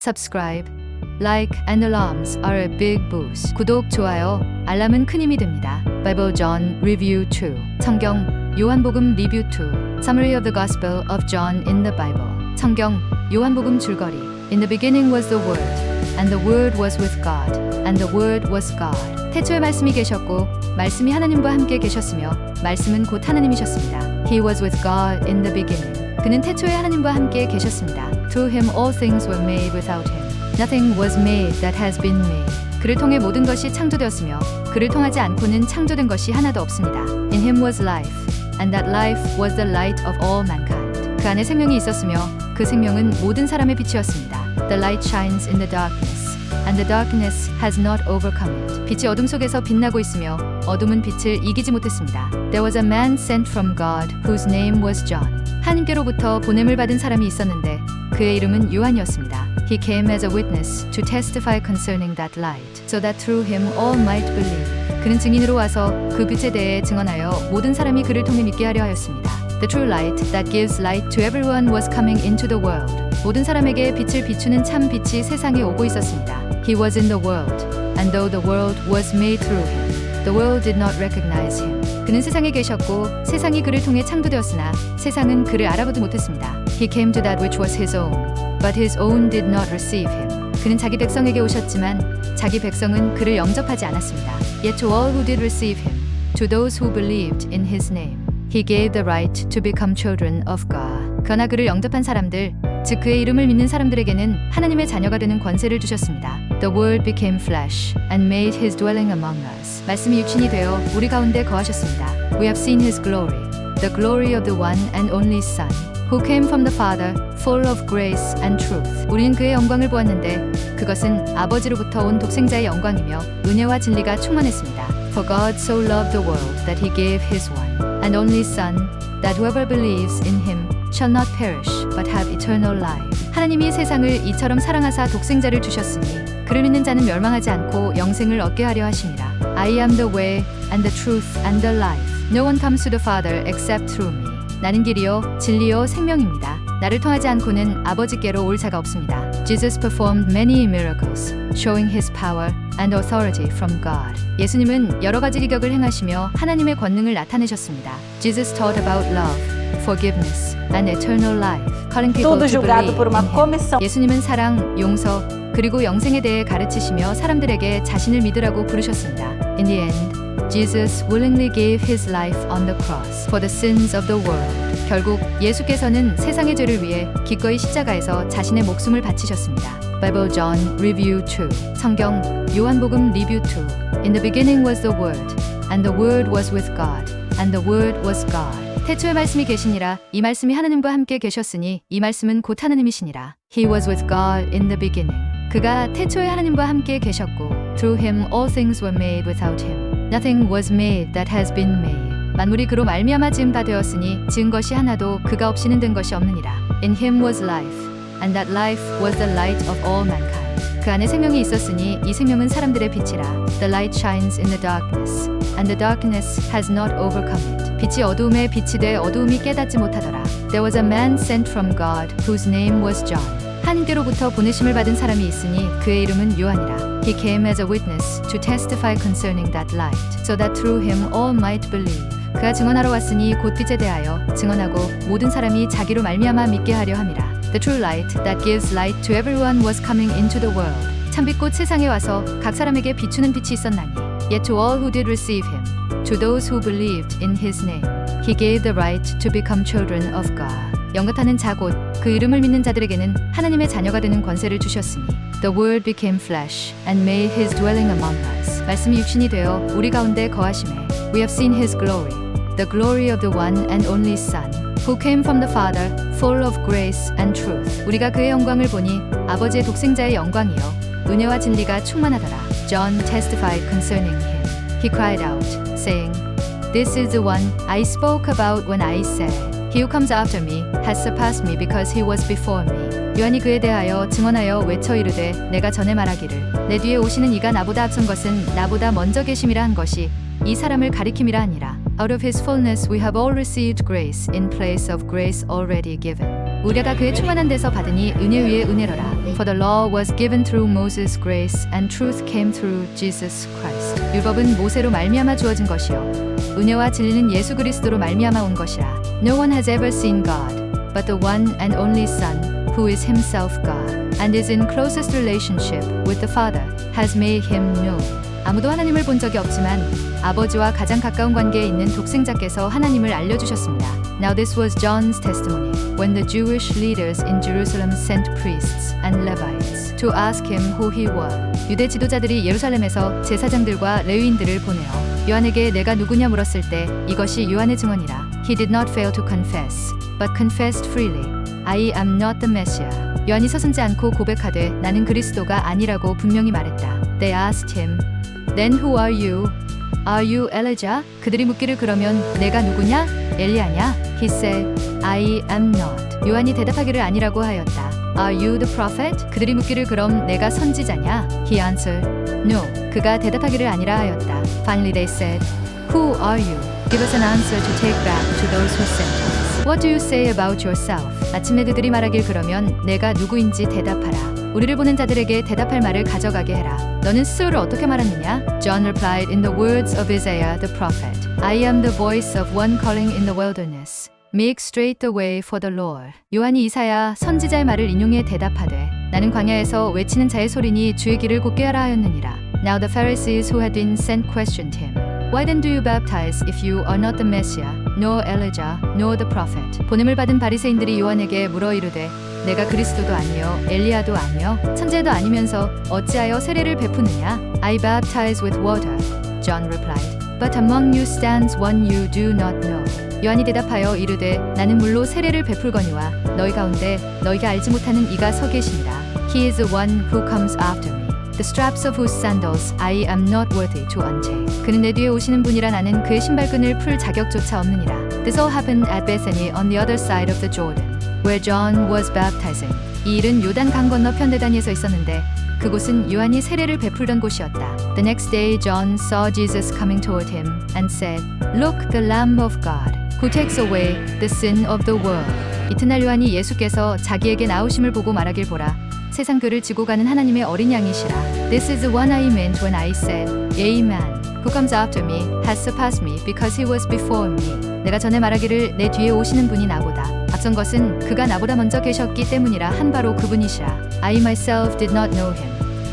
subscribe, like and alarms are a big boost. 구독, 좋아요, 알람은 큰 힘이 됩니다. Bible John Review 2. 성경 요한복음 리뷰 2. Summary of the Gospel of John in the Bible. 성경 요한복음 줄거리. In the beginning was the Word, and the Word was with God, and the Word was God. 태초에 말씀이 계셨고 말씀이 하나님과 함께 계셨으며 말씀은 곧 하나님이셨습니다. He was with God in the beginning. 그는 태초에 하나님과 함께 계셨습니다. Through him all things were made without him. Nothing was made that has been made. 그를 통해 모든 것이 창조되었으며 그를 통하지 않고는 창조된 것이 하나도 없습니다. In him was life, and that life was the light of all mankind. 그 안에 생명이 있었으며 그 생명은 모든 사람의 빛이었습니다. The light shines in the darkness, and the darkness has not overcome it. 빛이 어둠 속에서 빛나고 있으며 어둠은 빛을 이기지 못했습니다. There was a man sent from God whose name was John. 하나님께로부터 보냄을 받은 사람이 있었는데 그의 이름은 요한이었습니다. He came as a witness to testify concerning that light, so that through him all might believe. 그는 증인으로 와서 그 빛에 대해 증언하여 모든 사람이 그를 통해 믿게 하려 하였습니다. The true light that gives light to everyone was coming into the world. 모든 사람에게 빛을 비추는 참 빛이 세상에 오고 있었습니다. He was in the world, and though the world was made through him, the world did not recognize him. 그는 세상에 계셨고 세상이 그를 통해 창조되었으나 세상은 그를 알아보지 못했습니다. He came to that which was his own, but his own did not receive him. 그는 자기 백성에게 오셨지만 자기 백성은 그를 영접하지 않았습니다. Yet to all who did receive him, to those who believed in his name, he gave the right to become children of God. 그러나 그를 영접한 사람들, 즉 그의 이름을 믿는 사람들에게는 하나님의 자녀가 되는 권세를 주셨습니다. The word became flesh and made his dwelling among us. 말씀이 육신이 되어 우리 가운데 거하셨습니다. We have seen his glory, the glory of the one and only Son, who came from the Father, full of grace and truth. 우리는 그의 영광을 보았는데 그것은 아버지로부터 온 독생자의 영광이며 은혜와 진리가 충만했습니다. For God so loved the world that he gave his one and only Son, that whoever believes in him shall not perish but have eternal life. 하나님이 세상을 이처럼 사랑하사 독생자를 주셨으니 그를 믿는 자는 멸망하지 않고 영생을 얻게 하려 하심이라. I am the way and the truth and the life. No one comes to the Father except through me. 나는 길이요 진리요 생명입니다. 나를 통하지 않고는 아버지께로 올 자가 없습니다. Jesus performed many miracles, showing his power and authority from God. 예수님은 여러 가지 기적을 행하시며 하나님의 권능을 나타내셨습니다. Jesus taught about love, forgiveness, and eternal life, calling people Tudo to julgado believe por uma in him. comissão. 예수님은 사랑, 용서, 그리고 영생에 대해 가르치시며 사람들에게 자신을 믿으라고 부르셨습니다. In the end, Jesus willingly gave his life on the cross for the sins of the world. 결국 예수께서는 세상의 죄를 위해 기꺼이 십자가에서 자신의 목숨을 바치셨습니다. Bible John Review 2. 성경 요한복음 리뷰 2. In the beginning was the Word, and the Word was with God, and the Word was God. 태초에 말씀이 계시니라. 이 말씀이 하나님과 함께 계셨으니 이 말씀은 곧 하나님이시니라. He was with God in the beginning. 그가 태초에 하나님과 함께 계셨고 Through him all things were made without him. Nothing was made that has been made. 만물이 그로 말미암아 지음 다 되었으니 지은 것이 하나도 그가 없이는 된 것이 없느니라. In him was life, and that life was the light of all mankind. 그 안에 생명이 있었으니 이 생명은 사람들의 빛이라. The light shines in the darkness, and the darkness has not overcome it. 빛이 어두움에 빛이 돼 어두움이 깨닫지 못하더라. There was a man sent from God whose name was John. 하나님께로부터 보내심을 받은 사람이 있으니 그의 이름은 요한이라. He came as a witness to testify concerning that light, so that through him all might believe. 그가 증언하러 왔으니 곧 빛에 대하여 증언하고 모든 사람이 자기로 말미암아 믿게 하려 함이라. The true light that gives light to everyone was coming into the world. 참빛꽃 세상에 와서 각 사람에게 비추는 빛이 있었나니. Yet to all who did receive him, to those who believed in his name, he gave the right to become children of God. 영긋하는 자 곧 그 이름을 믿는 자들에게는 하나님의 자녀가 되는 권세를 주셨으니 The word became flesh and made his dwelling among us. 말씀이 육신이 되어 우리 가운데 거하심에 We have seen his glory, the glory of the one and only Son, who came from the Father, full of grace and truth. 우리가 그의 영광을 보니 아버지의 독생자의 영광이요 은혜와 진리가 충만하더라. John testified concerning him. He cried out, saying, This is the one I spoke about when I said, He who comes after me has surpassed me because he was before me. 요한이 그에 대하여 증언하여 외쳐 이르되 내가 전에 말하기를 내 뒤에 오시는 이가 나보다 앞선 것은 나보다 먼저 계심이라 한 것이 이 사람을 가리킴이라 하니라. Out of his fullness we have all received grace in place of grace already given. 우리가 그의 충만한 데서 받으니 은혜 위에 은혜로라. For the law was given through Moses' grace and truth came through Jesus Christ. 율법은 모세로 말미암아 주어진 것이요 은혜와 진리는 예수 그리스도로 말미암아 온 것이라. No one has ever seen God, but the one and only Son, who is himself God, and is in closest relationship with the Father, has made him known. 아무도 하나님을 본 적이 없지만 아버지와 가장 가까운 관계에 있는 독생자께서 하나님을 알려주셨습니다. Now this was John's testimony when the Jewish leaders in Jerusalem sent priests and Levites to ask him who he was. 유대 지도자들이 예루살렘에서 제사장들과 레위인들을 보내어 요한에게 내가 누구냐 물었을 때 이것이 요한의 증언이라. He did not fail to confess, but confessed freely, I am not the Messiah. 요한이 서슴지 않고 고백하되 나는 그리스도가 아니라고 분명히 말했다. They asked him, Then who are you? Are you Elijah? 그들이 묻기를 그러면 내가 누구냐? 엘리야냐? He said, I am not. 요한이 대답하기를 아니라고 하였다. Are you the prophet? 그들이 묻기를 그럼 내가 선지자냐? He answered, No. 그가 대답하기를 아니라 하였다. Finally they said, Who are you? Give us an answer to take back to those who sent us. What do you say about yourself? 아침에 그들이 말하길 그러면 내가 누구인지 대답하라. 우리를 보낸 자들에게 대답할 말을 가져가게 해라. 너는 스스로를 어떻게 말하느냐? John replied in the words of Isaiah the prophet. I am the voice of one calling in the wilderness. Make straight the way for the Lord. 요한이 이사야 선지자의 말을 인용해 대답하되 나는 광야에서 외치는 자의 소리니 주의 길을 곧게 하라 하였느니라. Now the Pharisees who had been sent questioned him. Why then do you baptize if you are not the Messiah, nor Elijah, nor the prophet? 보냄을 받은 바리새인들이 요한에게 물어 이르되 내가 그리스도도 아니요 엘리야도 아니요 천재도 아니면서 어찌하여 세례를 베푸느냐? I baptize with water, John replied. But among you stands one you do not know. 요한이 대답하여 이르되 나는 물로 세례를 베풀거니와 너희 가운데 너희가 알지 못하는 이가 서 계시니라. He is the one who comes after me. The straps of whose sandals I am not worthy to untie. 그는 내 뒤에 오시는 분이라 나는 그의 신발끈을 풀 자격조차 없느니라. This all happened at Bethany on the other side of the Jordan, where John was baptizing. 이 일은 요단 강 건너 편대단위에서 있었는데 그곳은 요한이 세례를 베풀던 곳이었다. The next day John saw Jesus coming toward him and said, Look, the Lamb of God, who takes away the sin of the world. 이튿날 요한이 예수께서 자기에게 나오심을 보고 말하길 보라. 세상 죄를 지고 가는 하나님의 어린 양이시라. This is the one I meant when I said, A man who comes after me has surpassed me because he was before me. 내가 전에 말하기를 내 뒤에 오시는 분이 나보다 앞선 것은 그가 나보다 먼저 계셨기 때문이라 한 바로 그분이시라. I myself did not know him,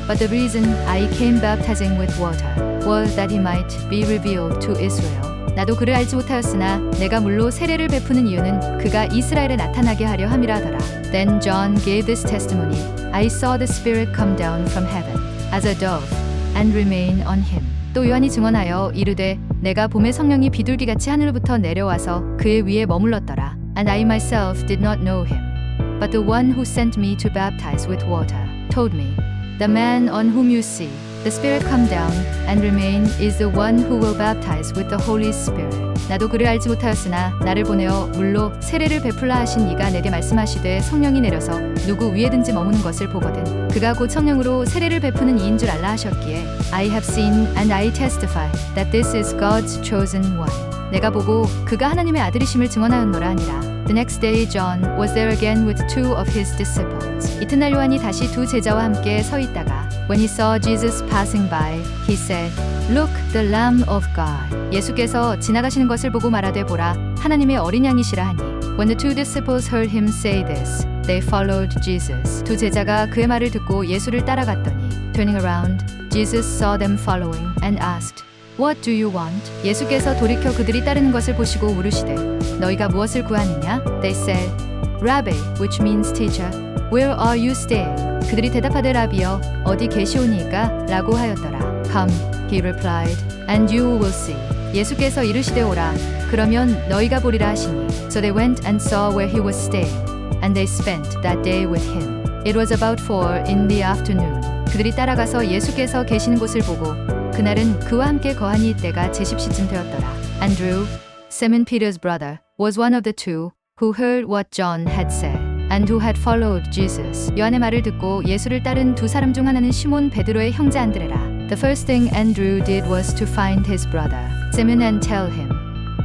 but the reason I came baptizing with water was that he might be revealed to Israel. 나도 그를 알지 못하였으나 내가 물로 세례를 베푸는 이유는 그가 이스라엘에 나타나게 하려 함이라 하더라. Then John gave this testimony. I saw the Spirit come down from heaven as a dove and remain on him. 또 요한이 증언하여 이르되 내가 봄의 성령이 비둘기같이 하늘로부터 내려와서 그의 위에 머물렀더라. And I myself did not know him, but the one who sent me to baptize with water told me, The man on whom you see the Spirit come down and remain is the one who will baptize with the Holy Spirit. 나도 그를 알지 못하였으나 나를 보내어 물로 세례를 베풀라 하신 이가 내게 말씀하시되 성령이 내려서 누구 위에든지 머무는 것을 보거든 그가 곧 성령으로 세례를 베푸는 이인 줄 알라 하셨기에 I have seen and I testify that this is God's chosen one. 내가 보고 그가 하나님의 아들이심을 증언하였노라 하니라. The next day John was there again with two of his disciples. 이튿날 요한이 다시 두 제자와 함께 서 있다가 When he saw Jesus passing by, he said, Look, the Lamb of God. 예수께서 지나가시는 것을 보고 말하되 보라, 하나님의 어린 양이시라 하니. When the two disciples heard him say this, they followed Jesus. 두 제자가 그의 말을 듣고 예수를 따라갔더니 Turning around, Jesus saw them following and asked, What do you want? 예수께서 돌이켜 그들이 따르는 것을 보시고 물으시되 너희가 무엇을 구하느냐? They said, Rabbi, which means teacher, where are you staying? 그들이 대답하되 라비여 어디 계시오니이까? 라고 하였더라. Come, he replied, and you will see. 예수께서 이르시되 오라. 그러면 너희가 보리라 하시니. So they went and saw where he was staying, and they spent that day with him. It was about 4 in the afternoon. 그들이 따라가서 예수께서 계시는 곳을 보고 그날은 그와 함께 거하니 때가 제10시쯤 되었더라. Andrew, Simon Peter's brother, was one of the two who heard what John had said and who had followed Jesus. 요한의 말을 듣고 예수를 따른 두 사람 중 하나는 시몬 베드로의 형제 안드레라. The first thing Andrew did was to find his brother Simon and tell him,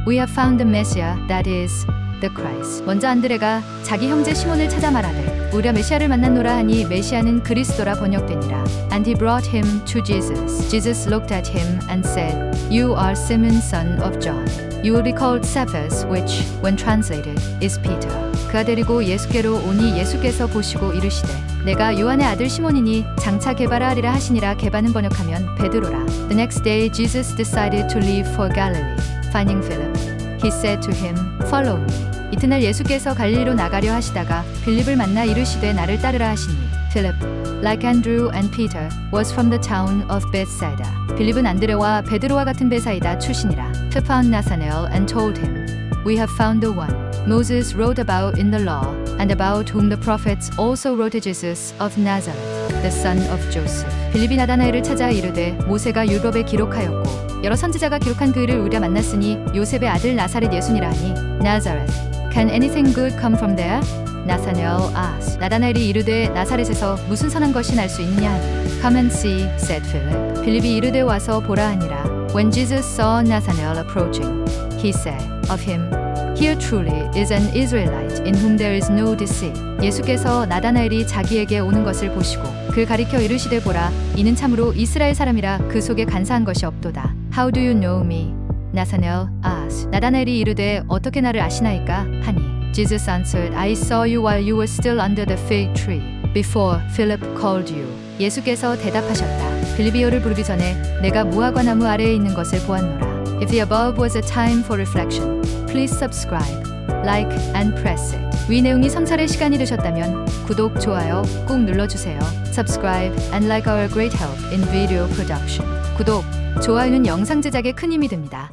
We have found the Messiah, that is, the Christ. 먼저 안드레가 자기 형제 시몬을 찾아 말하되 우리가 메시아를 만났노라 하니 메시아는 그리스도라 번역되니라. And he brought him to Jesus. Jesus looked at him and said, You are Simon son of John. You will be called Cephas, which, when translated, is Peter. 그가 데리고 예수께로 오니 예수께서 보시고 이르시되 내가 요한의 아들 시몬이니 장차 게바라 하리라 하시니라. 게바는 번역하면 베드로라. The next day Jesus decided to leave for Galilee. Finding Philip, he said to him, Follow me. 이튿날 예수께서 갈릴리로 나가려 하시다가 빌립을 만나 이르시되 나를 따르라 하시니 Philip, like Andrew and Peter, was from the town of Bethsaida. 빌립은 안드레와 베드로와 같은 베사이다 출신이라. He found Nathanael and told him, We have found the one Moses wrote about in the law, and about whom the prophets also wrote, Jesus of Nazareth, the son of Joseph. 빌립이 나다나엘을 찾아 이르되 모세가 율법에 기록하였고 여러 선지자가 기록한 그를 우리가 만났으니 요셉의 아들 나사렛 예수니라 하니 Nazareth. Can anything good come from there? Nathanael asked. 나다나엘이 이르되 나사렛에서 무슨 선한 것이 날 수 있느냐 하니 Come and see, said Philip. 빌립이 이르되 와서 보라 하니라. When Jesus saw Nathanael approaching, he said of him, Here truly is an Israelite in whom there is no deceit. 예수께서 나다나엘이 자기에게 오는 것을 보시고 그를 가리켜 이르시되 보라, 이는 참으로 이스라엘 사람이라 그 속에 간사한 것이 없도다. How do you know me? Nathanael asked. 나다나엘이 이르되 어떻게 나를 아시나이까 하니 Jesus answered, I saw you while you were still under the fig tree, before Philip called you. 예수께서 대답하셨다. 빌립이 너를 부르기 전에 내가 무화과 나무 아래에 있는 것을 보았노라. If the above was a time for reflection, please subscribe, like and press it. 위 내용이 성찰의 시간이 되셨다면 구독, 좋아요 꼭 눌러주세요. Subscribe and like our great help in video production. 구독, 좋아요는 영상 제작에 큰 힘이 됩니다.